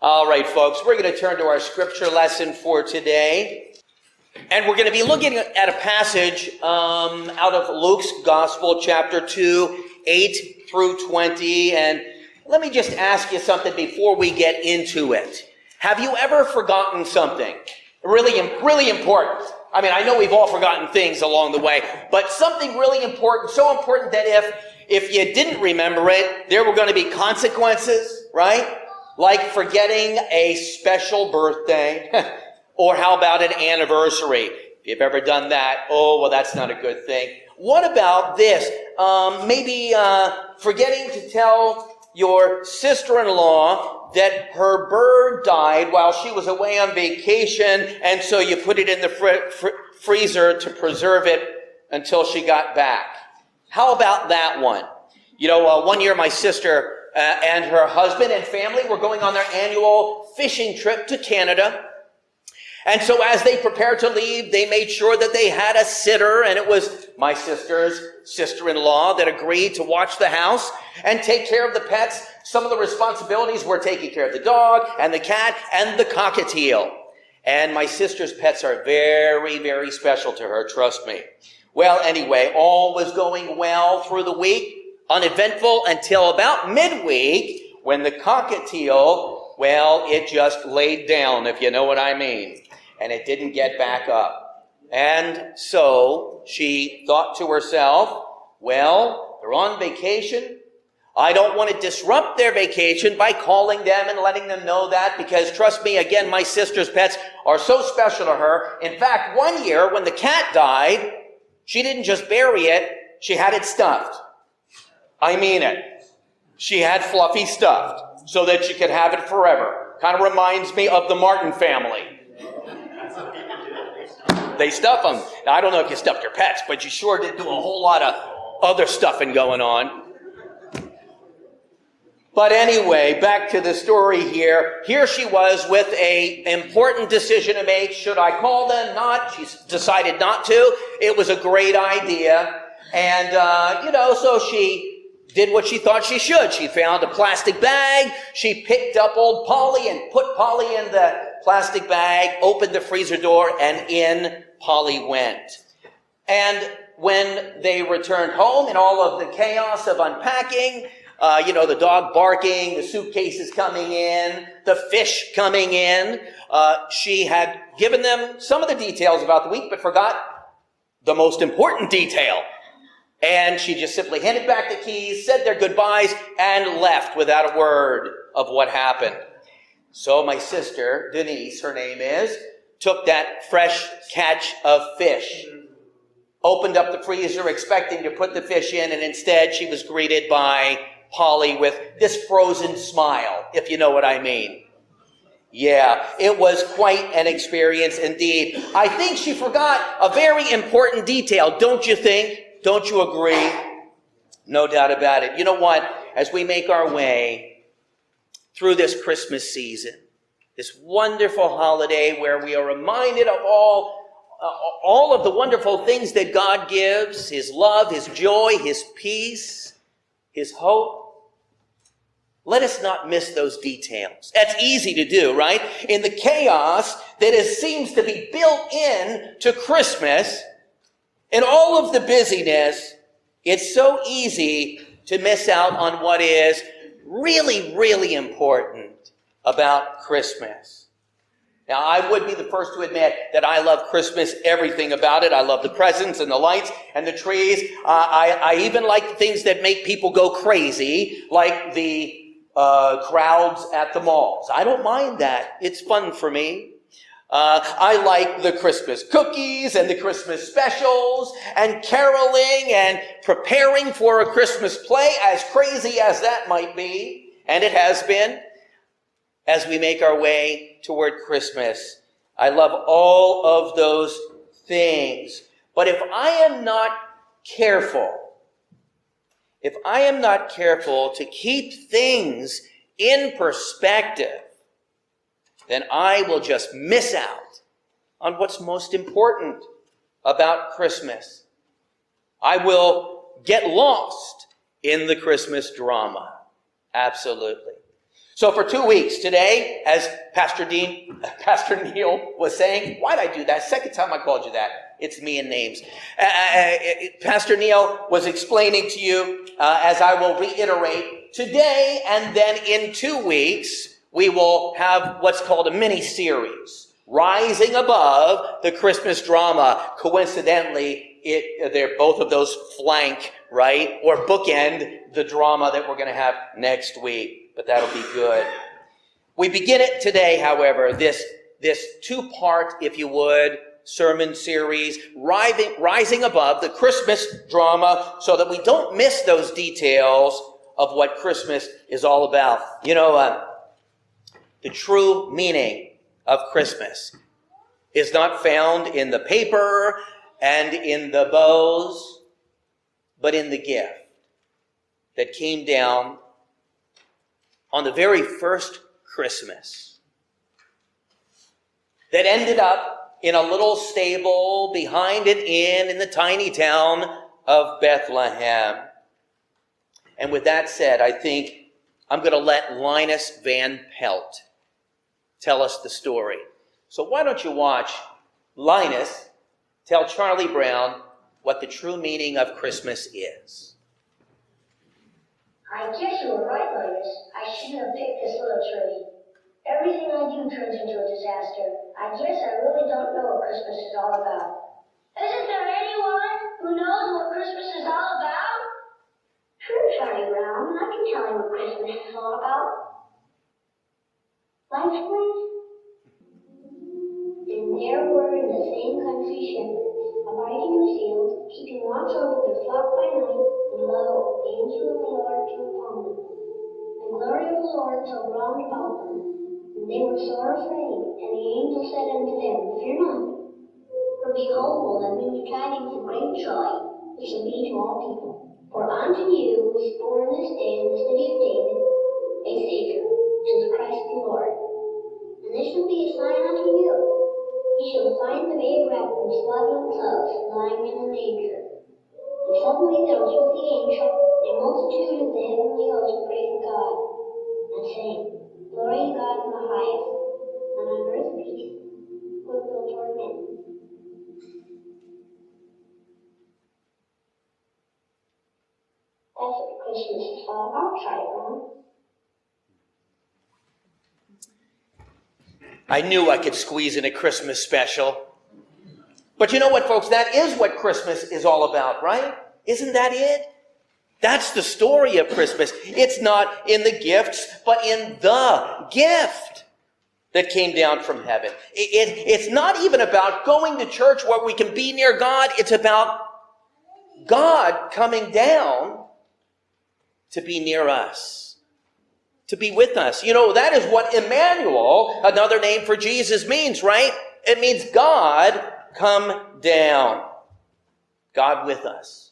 All right, folks, we're going to turn to our scripture lesson for today. And we're going to be looking at a passage out of Luke's Gospel, chapter 2, 8 through 20. And let me just ask you something before we get into it. Have you ever forgotten something really important? I mean, I know we've all forgotten things along the way, but something really important, so important that if you didn't remember it, there were going to be consequences, right? Like forgetting a special birthday, or how about an anniversary? If you've ever done that, oh, well, that's not a good thing. What about this? Maybe forgetting to tell your sister-in-law that her bird died while she was away on vacation, and so you put it in the freezer to preserve it until she got back. How about that one? You know, one year my sister and her husband and family were going on their annual fishing trip to Canada. And so as they prepared to leave, they made sure that they had a sitter, and it was my sister's sister-in-law that agreed to watch the house and take care of the pets. Some of the responsibilities were taking care of the dog and the cat and the cockatiel. And my sister's pets are very, very special to her, trust me. Well, anyway, all was going well through the week, uneventful until about midweek, when the cockatiel, well, it just laid down, if you know what I mean, and it didn't get back up. And so she thought to herself, well, they're on vacation. I don't want to disrupt their vacation by calling them and letting them know that, because trust me, again, my sister's pets are so special to her. In fact, one year when the cat died, she didn't just bury it, she had it stuffed. I mean it. She had Fluffy stuffed so that she could have it forever. Kind of reminds me of the Martin family. They stuff them. Now, I don't know if you stuffed your pets, but you sure did do a whole lot of other stuffing going on. But anyway, back to the story here. Here she was with an important decision to make. Should I call them? Not. She decided not to. It was a great idea. And, so she did what she thought she should. She found a plastic bag. She picked up old Polly and put Polly in the plastic bag, opened the freezer door, and in Polly went. And when they returned home in all of the chaos of unpacking, the dog barking, the suitcases coming in, the fish coming in, she had given them some of the details about the week, but forgot the most important detail. And she just simply handed back the keys, said their goodbyes, and left without a word of what happened. So my sister, Denise, her name is, took that fresh catch of fish, opened up the freezer expecting to put the fish in, and instead she was greeted by Polly with this frozen smile, if you know what I mean. Yeah, it was quite an experience indeed. I think she forgot a very important detail, don't you think? Don't you agree? No doubt about it. You know what? As we make our way through this Christmas season, this wonderful holiday where we are reminded of all of the wonderful things that God gives, His love, His joy, His peace, His hope, let us not miss those details. That's easy to do, right? In the chaos that seems to be built in to Christmas, in all of the busyness, it's so easy to miss out on what is really, really important about Christmas. Now, I would be the first to admit that I love Christmas, everything about it. I love the presents and the lights and the trees. I even like the things that make people go crazy, like the crowds at the malls. I don't mind that. It's fun for me. I like the Christmas cookies and the Christmas specials and caroling and preparing for a Christmas play, as crazy as that might be, and it has been, as we make our way toward Christmas. I love all of those things. But if I am not careful to keep things in perspective, then I will just miss out on what's most important about Christmas. I will get lost in the Christmas drama. Absolutely. So for 2 weeks today, as Pastor Neil was saying, why'd I do that? Second time I called you that. It's me and names. Pastor Neil was explaining to you, as I will reiterate, today and then in 2 weeks, we will have what's called a mini-series, Rising Above the Christmas Drama. Coincidentally, they're both of those flank, right, or bookend the drama that we're going to have next week. But that'll be good. We begin it today, however, this two-part, if you would, sermon series, rising above the Christmas drama so that we don't miss those details of what Christmas is all about. You know, the true meaning of Christmas is not found in the paper and in the bows, but in the gift that came down on the very first Christmas, that ended up in a little stable behind an inn in the tiny town of Bethlehem. And with that said, I think I'm going to let Linus Van Pelt tell us the story. So why don't you watch Linus tell Charlie Brown what the true meaning of Christmas is. I guess you were right, Linus. I shouldn't have picked this little tree. Everything I do turns into a disaster. I guess I really don't know what Christmas is all about. Isn't there anyone who knows what Christmas is all about? Sure, Charlie Brown. I can tell you what Christmas is all about. Lights, please. And there were in the same country shepherds, abiding in the field, keeping watch over their flock by night, and lo, the angel of the Lord came upon them. The glory of the Lord shone round about them, and they were sore afraid. And the angel said unto them, Fear not, for behold, I bring you tidings of great joy, which shall be to all people. For unto you is born this day in the city of David a Savior, which is Christ the Lord. And this shall be a sign unto you. Ye shall find the babe wrapped in swaddling clothes, lying in a manger. And suddenly there was with the angel a multitude of the heavenly hosts praising God, and saying, Glory to God in the highest, and on earth peace, goodwill toward men. That's what Christmas is all about, Charlie Brown. I knew I could squeeze in a Christmas special. But you know what, folks? That is what Christmas is all about, right? Isn't that it? That's the story of Christmas. It's not in the gifts, but in the gift that came down from heaven. It's not even about going to church where we can be near God. It's about God coming down to be near us, to be with us. You know, that is what Emmanuel, another name for Jesus, means, right? It means God come down. God with us.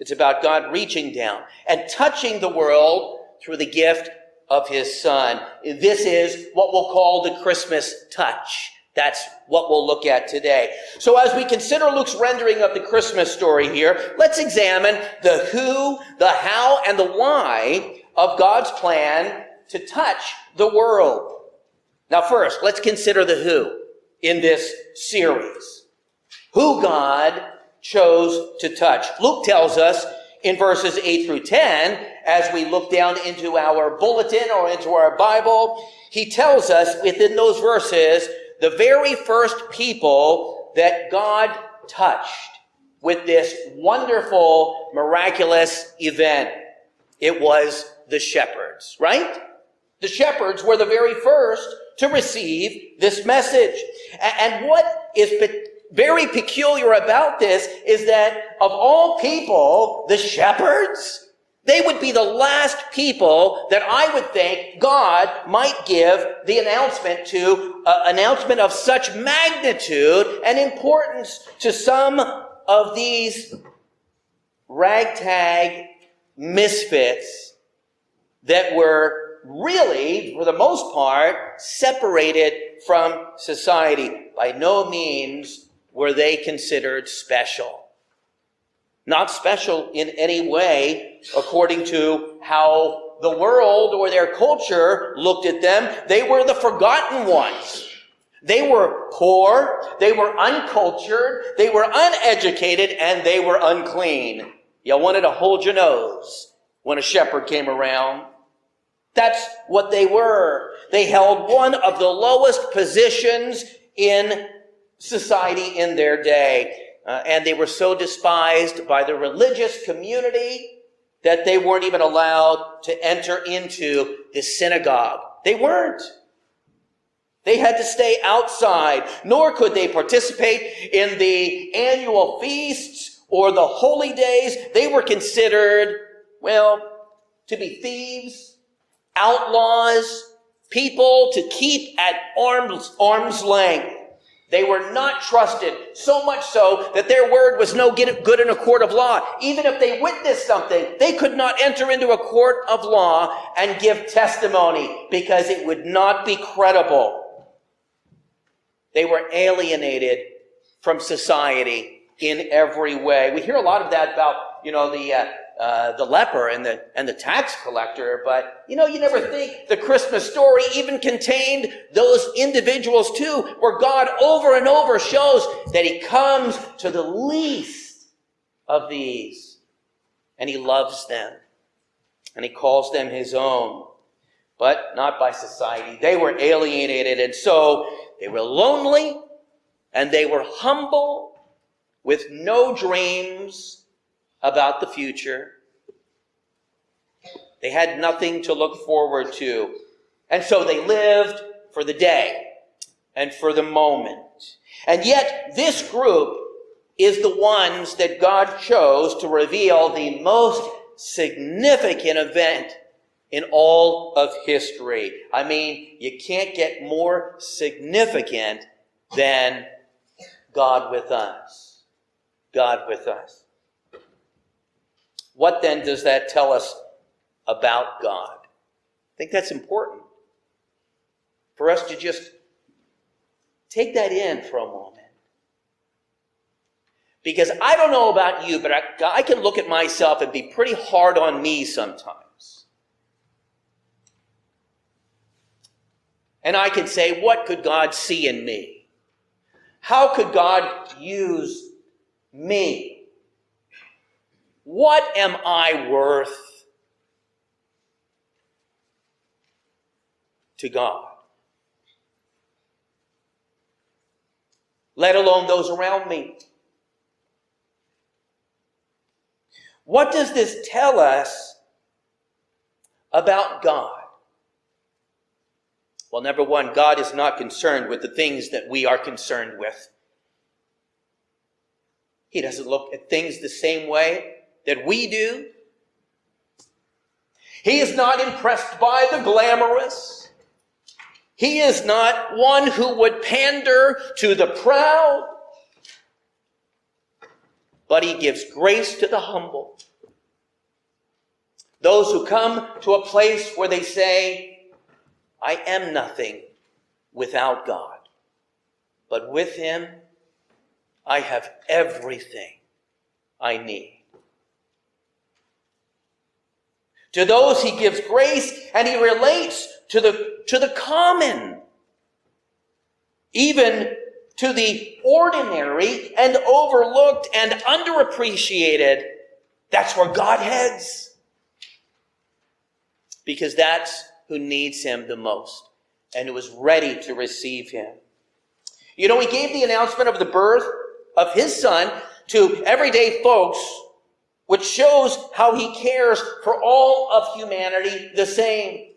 It's about God reaching down and touching the world through the gift of his Son. This is what we'll call the Christmas touch. That's what we'll look at today. So as we consider Luke's rendering of the Christmas story here, let's examine the who, the how, and the why of God's plan to touch the world. Now first, let's consider the who in this series. Who God chose to touch. Luke tells us in verses 8 through 10, as we look down into our bulletin or into our Bible, he tells us within those verses the very first people that God touched with this wonderful, miraculous event. It was the shepherds, right? The shepherds were the very first to receive this message. And what is very peculiar about this is that of all people, the shepherds, they would be the last people that I would think God might give the announcement to, announcement of such magnitude and importance to some of these ragtag misfits that were really, for the most part, separated from society. By no means were they considered special. Not special in any way according to how the world or their culture looked at them, they were the forgotten ones. They were poor, they were uncultured, they were uneducated, and they were unclean. You wanted to hold your nose when a shepherd came around. That's what they were. They held one of the lowest positions in society in their day. And they were so despised by the religious community that they weren't even allowed to enter into the synagogue. They weren't. They had to stay outside, nor could they participate in the annual feasts or the holy days. They were considered, well, to be thieves, outlaws, people to keep at arm's length. They were not trusted, so much so that their word was no good in a court of law. Even if they witnessed something, they could not enter into a court of law and give testimony because it would not be credible. They were alienated from society in every way. We hear a lot of that about, the leper and the tax collector, but you never think the Christmas story even contained those individuals too, where God over and over shows that he comes to the least of these and he loves them and he calls them his own, but not by society. They were alienated, and so they were lonely and they were humble with no dreams about the future. They had nothing to look forward to. And so they lived for the day and for the moment. And yet this group is the ones that God chose to reveal the most significant event in all of history. I mean, you can't get more significant than God with us. God with us. What then does that tell us about God? I think that's important for us to just take that in for a moment. Because I don't know about you, but I can look at myself and be pretty hard on me sometimes. And I can say, what could God see in me? How could God use me? What am I worth to God? Let alone those around me. What does this tell us about God? Well, number one, God is not concerned with the things that we are concerned with. He doesn't look at things the same way that we do. He is not impressed by the glamorous. He is not one who would pander to the proud. But he gives grace to the humble. Those who come to a place where they say, I am nothing without God. But with him, I have everything I need. To those he gives grace, and he relates to the common, even to the ordinary and overlooked and underappreciated. That's where God heads. Because that's who needs him the most and who is ready to receive him. He gave the announcement of the birth of his son to everyday folks, which shows how he cares for all of humanity the same.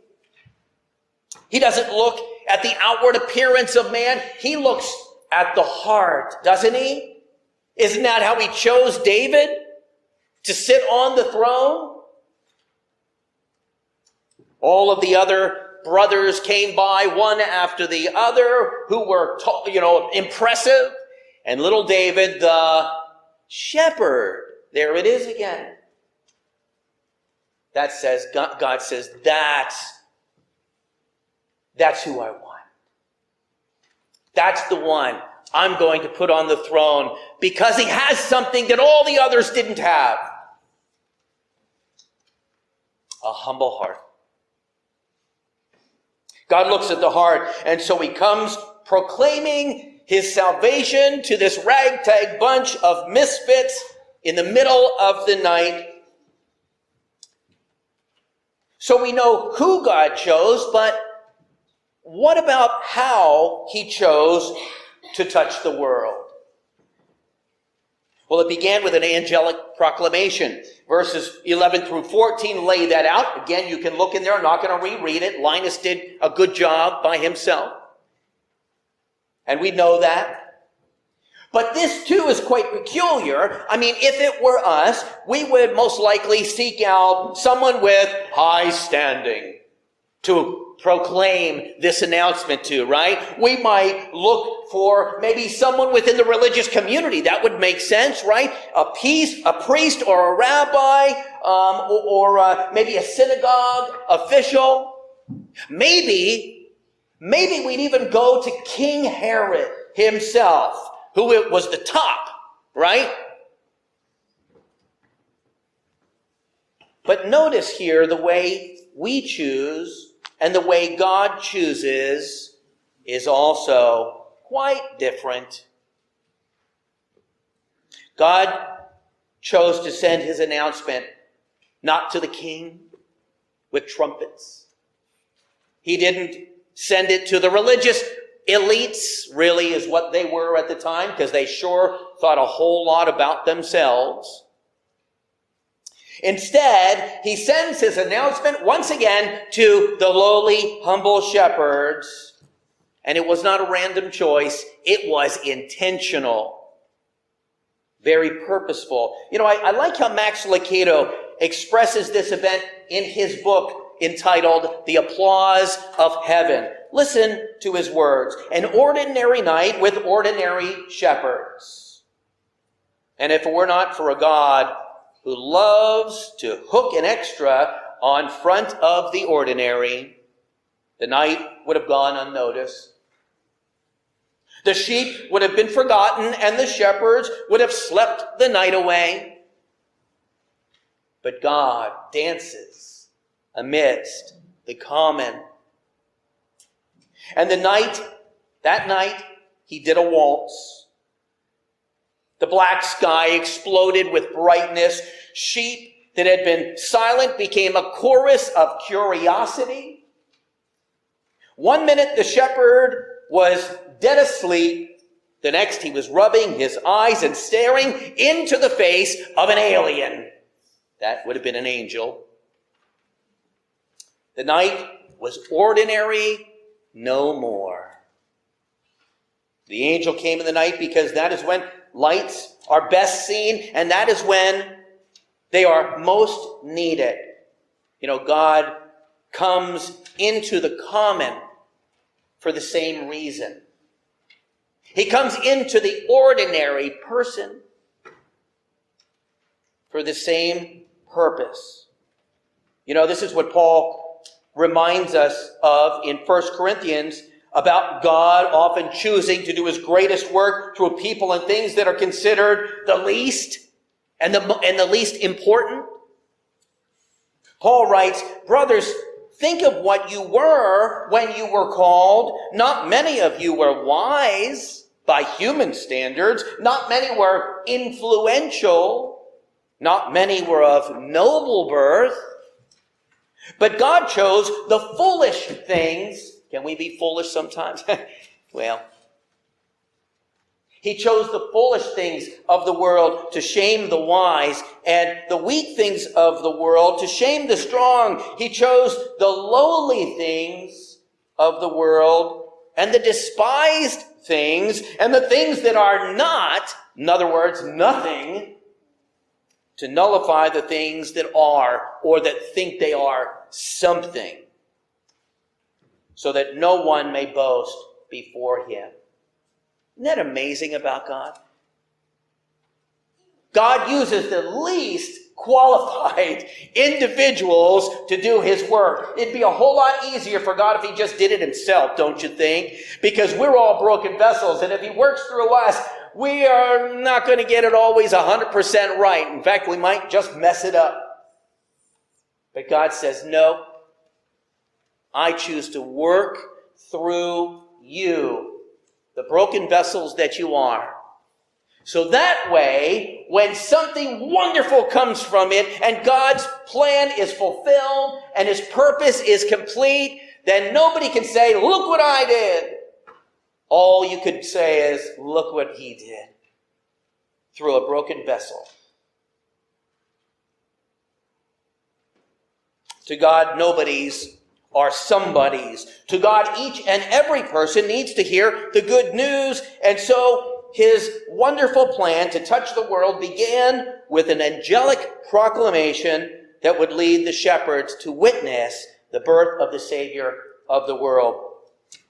He doesn't look at the outward appearance of man. He looks at the heart, doesn't he? Isn't that how he chose David to sit on the throne? All of the other brothers came by one after the other who were, impressive. And little David, the shepherd, there it is again. That says, God says, that's who I want. That's the one I'm going to put on the throne because he has something that all the others didn't have. A humble heart. God looks at the heart, and so he comes proclaiming his salvation to this ragtag bunch of misfits in the middle of the night. So we know who God chose, but what about how he chose to touch the world? Well, it began with an angelic proclamation. Verses 11 through 14 lay that out. Again, you can look in there. I'm not going to reread it. Linus did a good job by himself. And we know that. But this too is quite peculiar. I mean, if it were us, we would most likely seek out someone with high standing to proclaim this announcement to, right? We might look for maybe someone within the religious community. That would make sense, right? A priest or a rabbi, or maybe a synagogue official. Maybe we'd even go to King Herod himself, who was the top, right? But notice here the way we choose and the way God chooses is also quite different. God chose to send his announcement not to the king with trumpets. He didn't send it to the religious elites, really is what they were at the time, because they sure thought a whole lot about themselves. Instead, he sends his announcement once again to the lowly, humble shepherds. And it was not a random choice. It was intentional. Very purposeful. You know, I like how Max Lucado expresses this event in his book entitled The Applause of Heaven. Listen to his words. An ordinary night with ordinary shepherds. And if it were not for a God who loves to hook an extra on front of the ordinary, the night would have gone unnoticed. The sheep would have been forgotten, and the shepherds would have slept the night away. But God dances amidst the common. And that night, he did a waltz. The black sky exploded with brightness. Sheep that had been silent became a chorus of curiosity. 1 minute the shepherd was dead asleep. The next he was rubbing his eyes and staring into the face of an alien. That would have been an angel. The night was ordinary no more. The angel came in the night because that is when lights are best seen, and that is when they are most needed. You know, God comes into the common for the same reason. He comes into the ordinary person for the same purpose. You know, this is what Paul reminds us of in 1 Corinthians about God often choosing to do his greatest work through people and things that are considered the least and the least important. Paul writes, brothers, think of what you were when you were called. Not many of you were wise by human standards. Not many were influential. Not many were of noble birth. But God chose the foolish things. Can we be foolish sometimes? Well, he chose the foolish things of the world to shame the wise, and the weak things of the world to shame the strong. He chose the lowly things of the world and the despised things and the things that are not, in other words, nothing, to nullify the things that are or that think they are something, so that no one may boast before him. Isn't that amazing about God? God uses the least qualified individuals to do his work. It'd be a whole lot easier for God if he just did it himself, don't you think? Because we're all broken vessels, and if he works through us, we are not going to get it always 100% right. In fact, we might just mess it up. But God says, no. I choose to work through you, the broken vessels that you are. So that way, when something wonderful comes from it and God's plan is fulfilled and his purpose is complete, then nobody can say, look what I did. All you could say is, look what he did through a broken vessel. To God, nobodies are somebodies. To God, each and every person needs to hear the good news. And so his wonderful plan to touch the world began with an angelic proclamation that would lead the shepherds to witness the birth of the Savior of the world.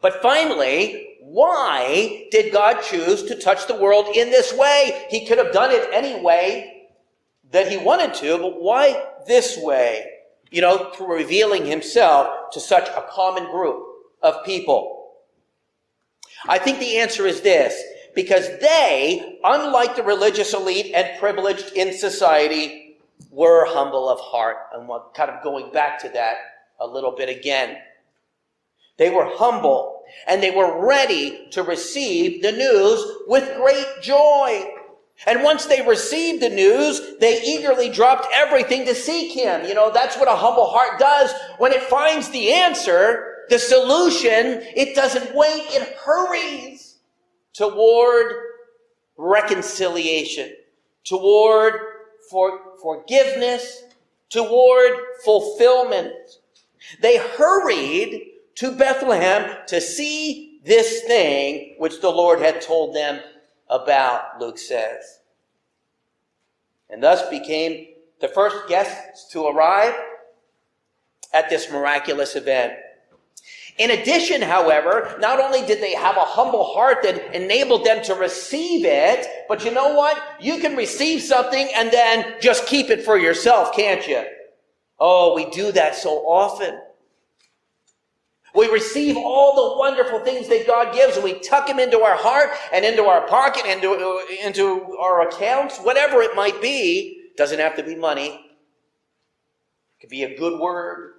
But finally, why did God choose to touch the world in this way? He could have done it any way that he wanted to, but why this way? Through revealing himself to such a common group of people. I think the answer is this: because they, unlike the religious elite and privileged in society, were humble of heart. And we're kind of going back to that a little bit again. They were humble, and they were ready to receive the news with great joy. And once they received the news, they eagerly dropped everything to seek him. That's what a humble heart does. When it finds the answer, the solution, it doesn't wait, it hurries toward reconciliation, toward forgiveness, toward fulfillment. They hurried to Bethlehem to see this thing which the Lord had told them about, Luke says. And thus became the first guests to arrive at this miraculous event. In addition, however, not only did they have a humble heart that enabled them to receive it, but you know what? You can receive something and then just keep it for yourself, can't you? Oh, we do that so often. We receive all the wonderful things that God gives, and we tuck them into our heart and into our pocket, into our accounts, whatever it might be. It doesn't have to be money. It could be a good word.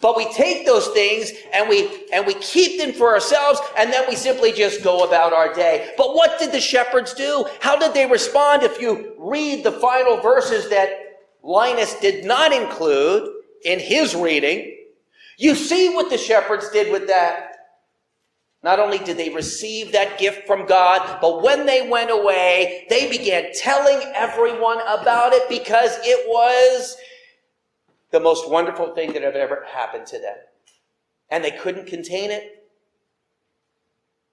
But we take those things and we keep them for ourselves, and then we simply just go about our day. But what did the shepherds do? How did they respond? If you read the final verses that Linus did not include in his reading, you see what the shepherds did with that. Not only did they receive that gift from God, but when they went away, they began telling everyone about it because it was the most wonderful thing that had ever happened to them. And they couldn't contain it.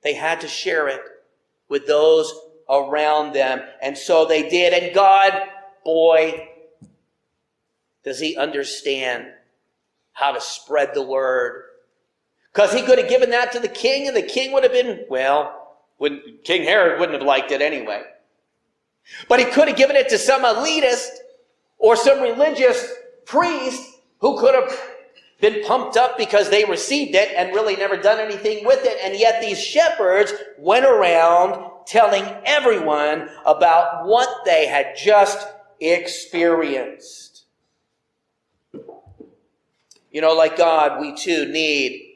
They had to share it with those around them. And so they did. And God, boy, does he understand how to spread the word. Because he could have given that to the king, and the king would have been, King Herod wouldn't have liked it anyway. But he could have given it to some elitist or some religious priest who could have been pumped up because they received it and really never done anything with it. And yet these shepherds went around telling everyone about what they had just experienced. Like God, we too need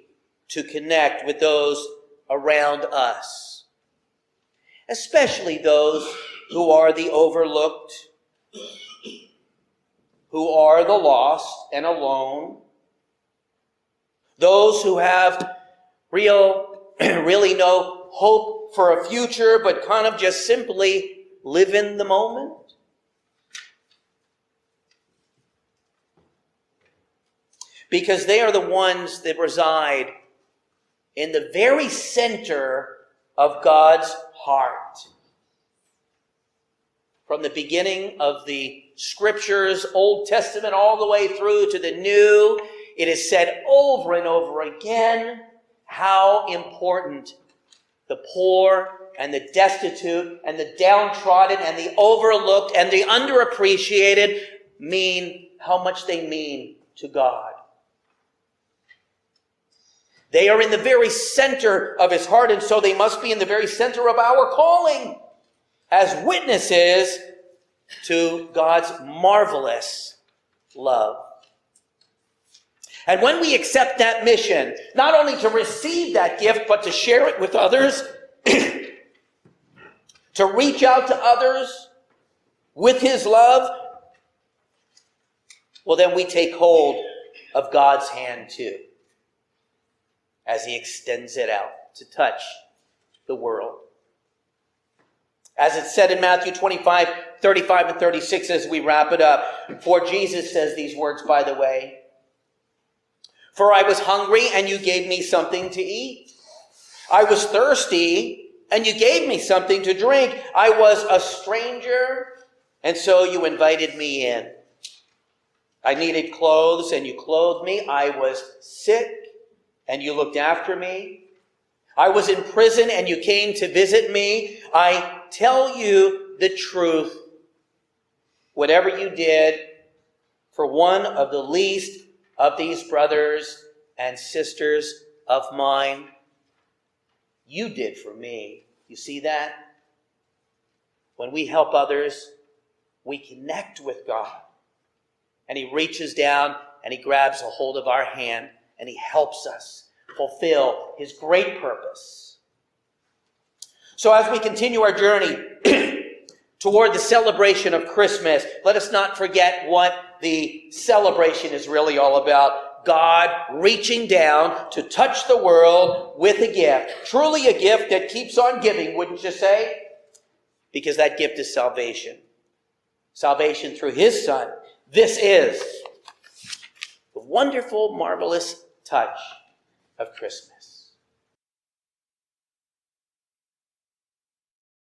to connect with those around us, especially those who are the overlooked, who are the lost and alone, those who have really no hope for a future, but kind of just simply live in the moment. Because they are the ones that reside in the very center of God's heart. From the beginning of the Scriptures, Old Testament, all the way through to the New, it is said over and over again how important the poor and the destitute and the downtrodden and the overlooked and the underappreciated how much they mean to God. They are in the very center of his heart, and so they must be in the very center of our calling as witnesses to God's marvelous love. And when we accept that mission, not only to receive that gift, but to share it with others, to reach out to others with his love, well, then we take hold of God's hand too, as he extends it out to touch the world. As it's said in Matthew 25, 35 and 36 as we wrap it up. For Jesus says these words, by the way. For I was hungry and you gave me something to eat. I was thirsty and you gave me something to drink. I was a stranger and so you invited me in. I needed clothes and you clothed me. I was sick and you looked after me. I was in prison and you came to visit me. I tell you the truth. Whatever you did for one of the least of these brothers and sisters of mine, you did for me. You see that? When we help others, we connect with God. And he reaches down and he grabs a hold of our hand and he helps us fulfill his great purpose. So as we continue our journey toward the celebration of Christmas, let us not forget what the celebration is really all about. God reaching down to touch the world with a gift. Truly a gift that keeps on giving, wouldn't you say? Because that gift is salvation. Salvation through his Son. This is the wonderful, marvelous touch of Christmas.